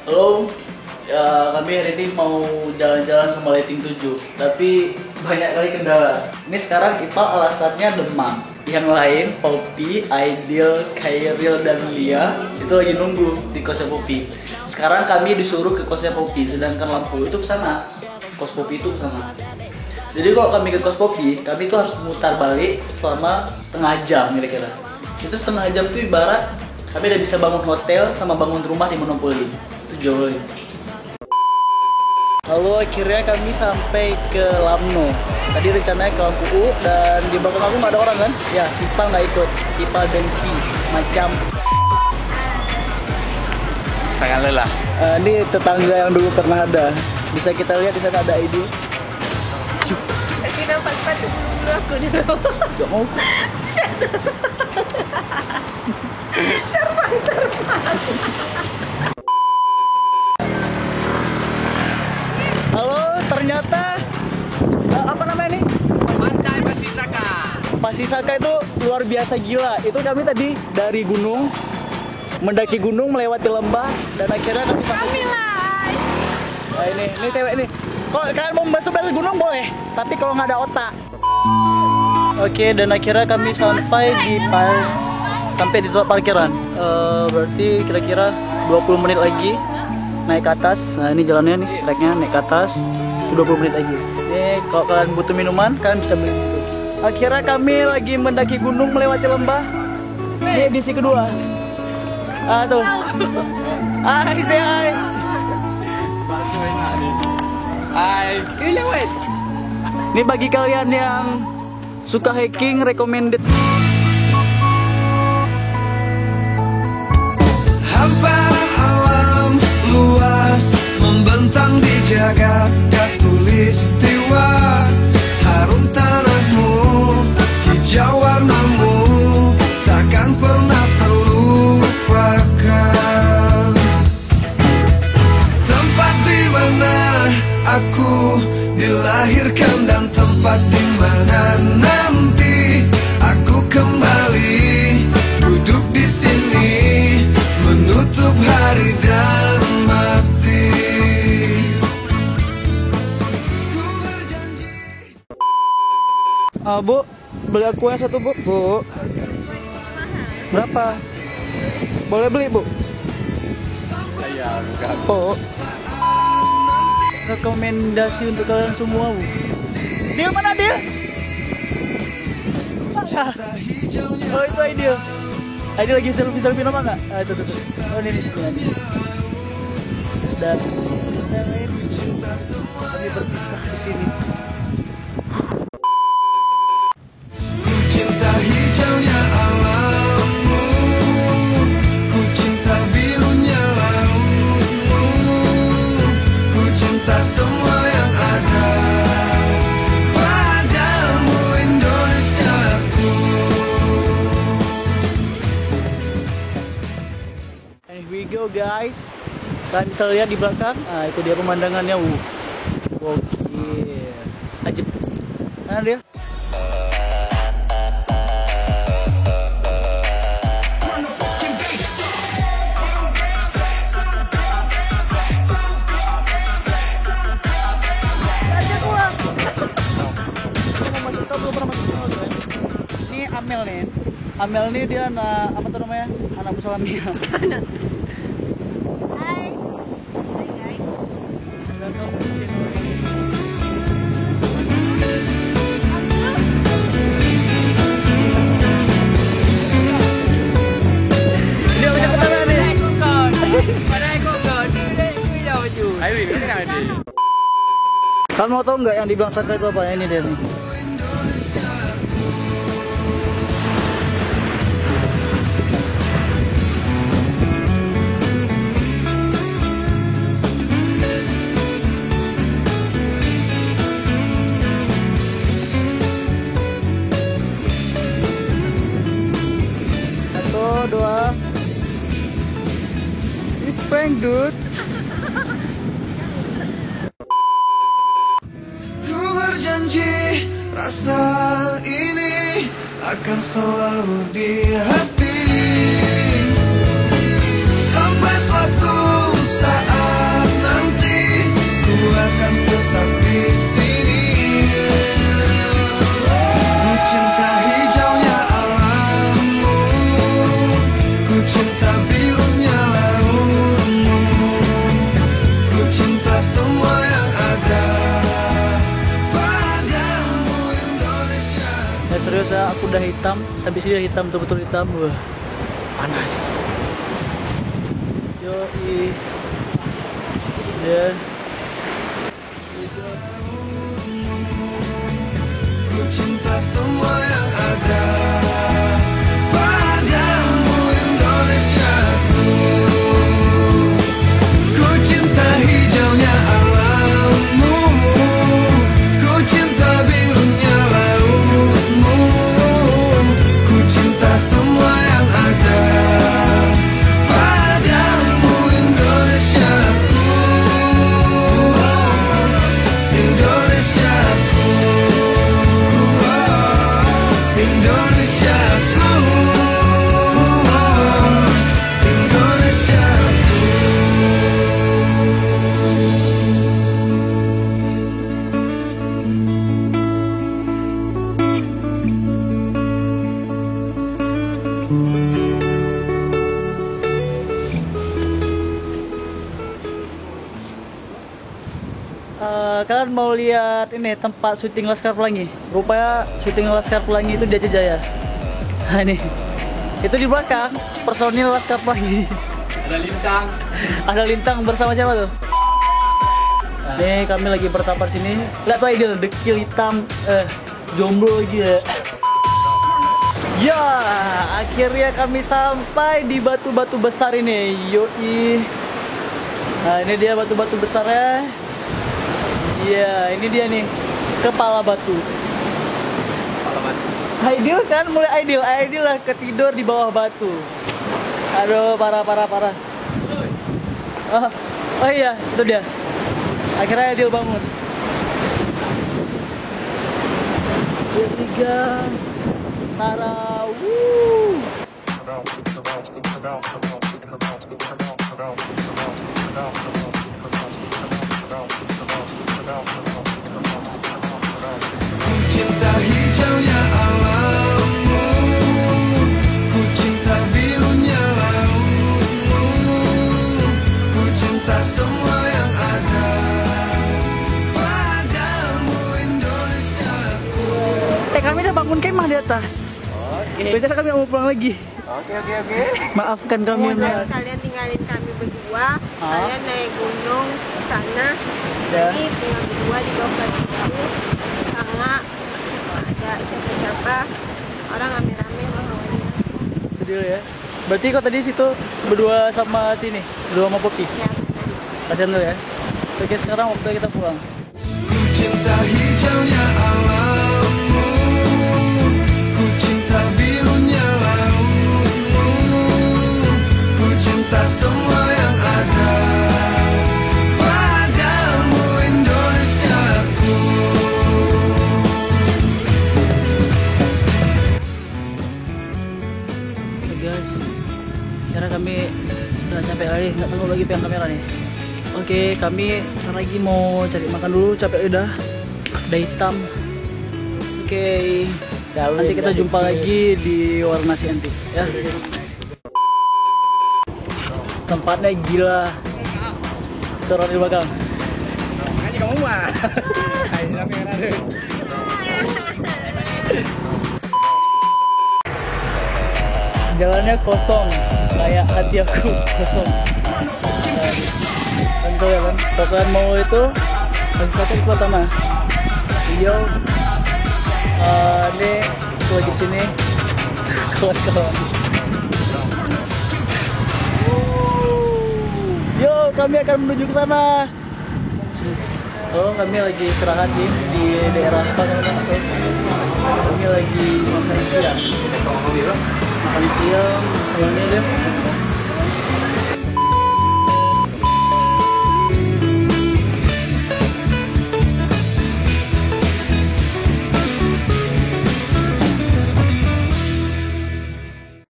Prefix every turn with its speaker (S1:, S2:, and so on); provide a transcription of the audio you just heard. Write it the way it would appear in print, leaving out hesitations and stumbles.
S1: Halo, kami hari ini mau jalan-jalan sama Lighting 7, tapi banyak kali kendala. Ini sekarang Ipa alasannya demam. Yang lain, Poppy, Aidil, Khairil, dan Lia itu lagi nunggu di kosnya Poppy. Sekarang kami disuruh ke kosnya Poppy, sedangkan lampu itu ke sana. Kos Poppy itu ke sana. Jadi kalau kami ke kos Poppy, kami tuh harus mutar balik selama setengah jam kira-kira. Itu setengah jam tuh ibarat kami udah bisa bangun hotel sama bangun rumah di Monopoly. Itu jauh. Lalu akhirnya kami sampai ke Lamno. Tadi rencananya ke Lampu U dan di belakang aku nggak ada orang kan? Ya, Ipa nggak ikut. Ipa Benki macam.
S2: Sayang lelah.
S1: Ini tetangga yang dulu pernah ada. Bisa kita lihat di sana ada ID.
S3: Kita dapat sepatu dulu aku dulu.
S1: Gak mau. Halo, ternyata apa namanya nih?
S2: Pantai Pasisaka.
S1: Pasisaka itu luar biasa gila. Itu kami tadi dari gunung mendaki gunung melewati lembah dan akhirnya kami sampai. Nah, ini cewek ini. Kalau kalian mau masuk gunung boleh, tapi kalau nggak ada otak. Oke, dan akhirnya kami sampai di tempat parkiran. Berarti kira-kira 20 menit lagi naik ke atas. Nah, ini jalannya nih, treknya naik ke atas. 20 menit lagi. Ini kalau kalian butuh minuman, kalian bisa beli itu. Akhirnya kami lagi mendaki gunung melewati lembah. Ini edisi kedua. Tuh. Hai, say hai.
S2: Hai, lewat.
S1: Ini bagi kalian yang suka hiking, recommended.
S4: Hamparan alam luas membentang di jagat khatulistiwa. Harum tanahmu, hijau warnamu, takkan pernah terlupakan. Tempat di mana aku dilahirkan dan tempat di mana nanti aku kembali duduk di sini menutup hari dan mati. Ku berjanji.
S1: Bu, beli aku yang satu, Bu. Bu. Berapa? Boleh beli, Bu?
S2: Ya, enggak.
S1: Bu. Rekomendasi untuk kalian semua, Bu. Dia mana dia? Oh, itu Aidil. Aidil lagi selfie nama nggak? Itu. Oh, ini. Dan yang lain kami berpisah di sini.
S4: Ku cinta hijaunya alammu, ku cinta birunya lautmu, ku cinta semua yang ada padamu Indonesiaku.
S1: And here we go, guys. Kalian bisa lihat di belakang. Nah, itu dia pemandangannya. Gokil. Ajib. Mana dia? Ini Amel nih. Amel nih dia anak apa tuh namanya? Anak Busalamia.
S3: Hai. Hai guys.
S1: Dia punya ketara nih.
S2: Ayo, ini kan ada.
S1: Kamu mau tahu nggak yang dibilang Saka itu apa? Ini dia nih. Satu, dua. This prank, dude.
S4: Ku berjanji rasa ini akan selalu di hati sampai suatu saat
S1: udah hitam, sampai sini udah hitam, betul-betul hitam. Wah, panas. Yoi. Ya.
S4: Ku cinta semua yang ada padamu Indonesiaku. Ku cinta hijaunya alammu, ku cinta birunya lautmu, ku cinta semua yang ada padamu Indonesiaku. Indonesiaku, Indonesiaku,
S1: Kalian mau lihat ini tempat syuting Laskar Pelangi? Rupanya syuting Laskar Pelangi itu di Aceh Jaya. Nah ini, itu di belakang personil Laskar Pelangi.
S2: Ada lintang.
S1: Ada lintang bersama siapa tuh? Nih kami lagi bertapar sini. Lihat tuh Aidil, dekil hitam, jomblo lagi ya. Ya, akhirnya kami sampai di batu-batu besar ini. Yoi. Nah ini dia batu-batu besarnya. Iya, ini dia nih, kepala batu. Aidil kan, mulai Aidil lah ketidur di bawah batu. Aduh, parah. Oh iya, itu dia. Akhirnya Aidil bangun. Tiga, Tara, wuh.
S4: cinta hijaunya alammu, ku cinta birunya lautmu, ku cinta semua yang ada padamu Indonesiaku.
S1: Kami udah bangun kemah di atas. Biasanya kami mau pulang lagi.
S2: Oke.
S1: Maafkan kami.
S3: Kemudian kalian tinggalin kami berdua, kalian naik gunung ke sana.
S1: Ya.
S3: Kami tinggal berdua di bawah batu itu. Sangat ada siapa-siapa, orang rame-rame menghawainya.
S1: Sedih ya. Berarti kau tadi situ berdua sama sini, berdua sama Poppy.
S3: Ya,
S1: Kasihan lu ya. Oke, sekarang waktunya kita pulang.
S4: Ku cinta hijaunya alammu, ku cinta birunya lautmu, ku cinta semua yang ada padamu Indonesiaku.
S1: Oke guys, kira kami udah capek kali, nggak sanggup lagi pegang kamera nih. Oke, kami sekarang lagi mau cari makan dulu, capek udah hitam. Oke, nanti kita jumpa lagi di warung nasi nanti ya. Tempatnya gila. Turun di belakang.
S2: Ini kamu mah. Ayo kamera deh.
S1: Jalannya kosong, kayak hati aku kosong. Tentu ya kan, kalau kalian mau itu masih satu di sana. Video ini aku lagi sini kawan-kawan. Yo, kami akan menuju ke sana. Oh, kami lagi istirahat di daerah apa namanya tuh? Kami lagi makan siang. Makan siang, soalnya